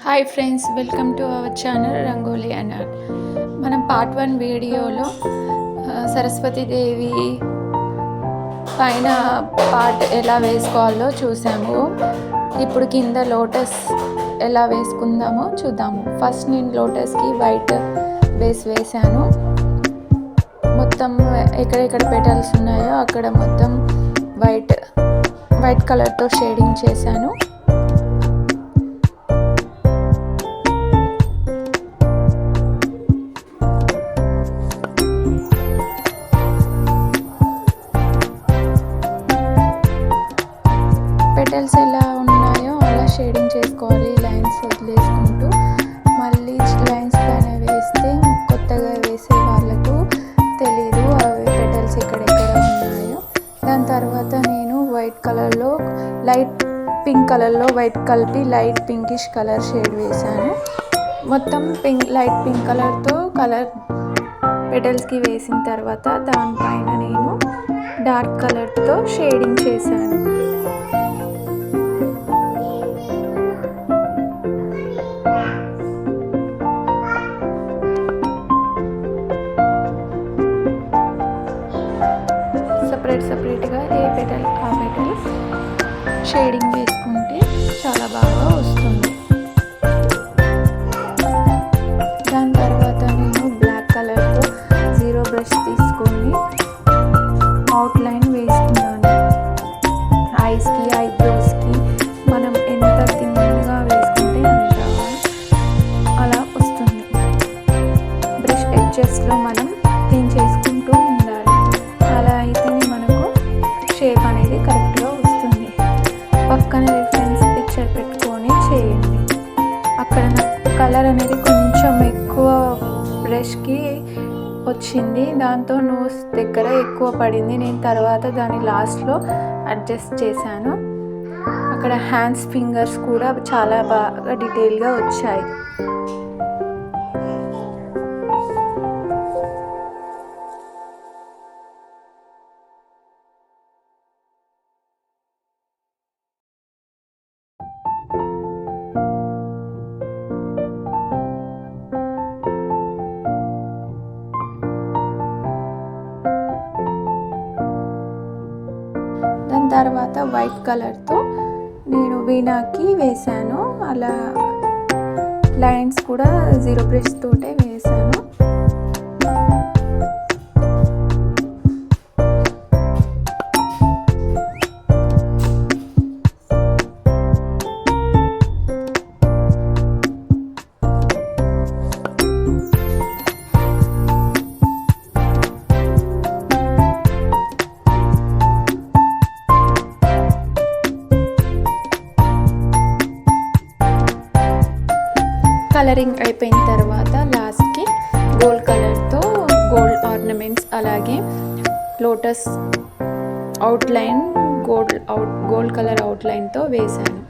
Hi friends, welcome to our channel rangoli and art. మనం part 1 వీడియోలో సరస్వతీదేవి పైన పార్ట్ ఎలా వేసుకోవాలో చూసాము. ఇప్పుడు కింద లోటస్ ఎలా వేసుకుందామో చూద్దాము. ఫస్ట్ నేను లోటస్కి వైట్ బేస్ వేసాను. మొత్తం ఎక్కడెక్కడ పెటల్స్ ఉన్నాయో అక్కడ మొత్తం వైట్ కలర్తో షేడింగ్ చేశాను. పెటల్స్ ఎలా ఉన్నాయో అలా షేడింగ్ చేసుకోవాలి. లైన్స్ వదిలేసుకుంటూ మళ్ళీ లైన్స్ పైన వేస్తే కొత్తగా వేసే వాళ్ళకు తెలీదు అవి పెటల్స్ ఎక్కడెక్కడ ఉన్నాయో. దాని తర్వాత నేను వైట్ కలర్లో లైట్ పింక్ కలర్లో వైట్ కలిపి లైట్ పింకిష్ కలర్ షేడ్ వేశాను. మొత్తం లైట్ పింక్ కలర్తో కలర్ పెటల్స్కి వేసిన తర్వాత దానిపైన నేను డార్క్ కలర్తో షేడింగ్ చేశాను. సపరేట్గా ఏ పెటల్ ఆ పెటల్ షేడింగ్ వేసుకుంటే చాలా బాగా వస్తుంది. దాని తర్వాత నేను బ్లాక్ కలర్తో జీరో బ్రష్ తీసుకొని అవుట్లైన్ వేసుకున్నాను. ఐస్కి ఐబ్రోస్కి మనం ఎంత థిన్గా వేసుకుంటే అంత అలా వస్తుంది. బ్రష్ ఎడ్జెస్లో మనం క్లీన్ చేసుకుంటూ ఉండాలి. అలా అయితేనే మనకు షేప్ అనేది కరెక్ట్గా వస్తుంది. పక్కన రిఫరెన్స్ పిక్చర్ పెట్టుకొని చేయండి. అక్కడ కలర్ అనేది కొంచెం ఎక్కువ బ్రష్కి వచ్చింది, దాంతో నోస్ దగ్గర ఎక్కువ పడింది. నేను తర్వాత దాని లాస్ట్లో అడ్జస్ట్ చేశాను. అక్కడ హ్యాండ్స్ ఫింగర్స్ కూడా చాలా బాగా డీటెయిల్గా వచ్చాయి. దాని తర్వాత వైట్ కలర్తో నేను వీణాకి వేశాను. అలా లైన్స్ కూడా జీరో బ్రష్ తోటే వేశాను. కలరింగ్ అయిపోయిన తర్వాత లాస్ట్కి గోల్డ్ కలర్తో గోల్డ్ ఆర్నమెంట్స్ అలాగే లోటస్ అవుట్లైన్ గోల్డ్ కలర్ అవుట్లైన్తో వేశాను.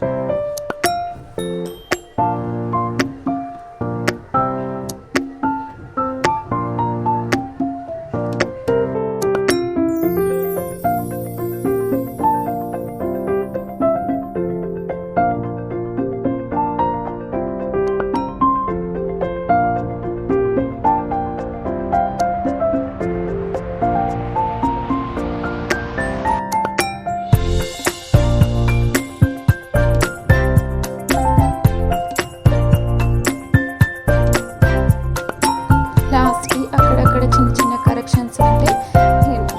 లాస్ట్కి అక్కడక్కడ చిన్న చిన్న కరెక్షన్స్ ఉంటే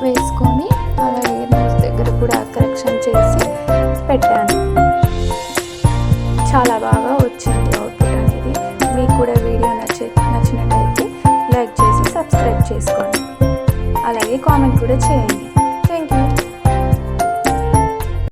వేసుకొని అలాగే నోస్ దగ్గర కూడా కరెక్షన్ చేసి పెట్టాను. చాలా బాగా వచ్చింది అవుట్పుట్ అనేది. మీకు కూడా వీడియో నచ్చినట్టయితే లైక్ చేసి సబ్స్క్రైబ్ చేసుకోండి. అలాగే కామెంట్ కూడా చేయండి.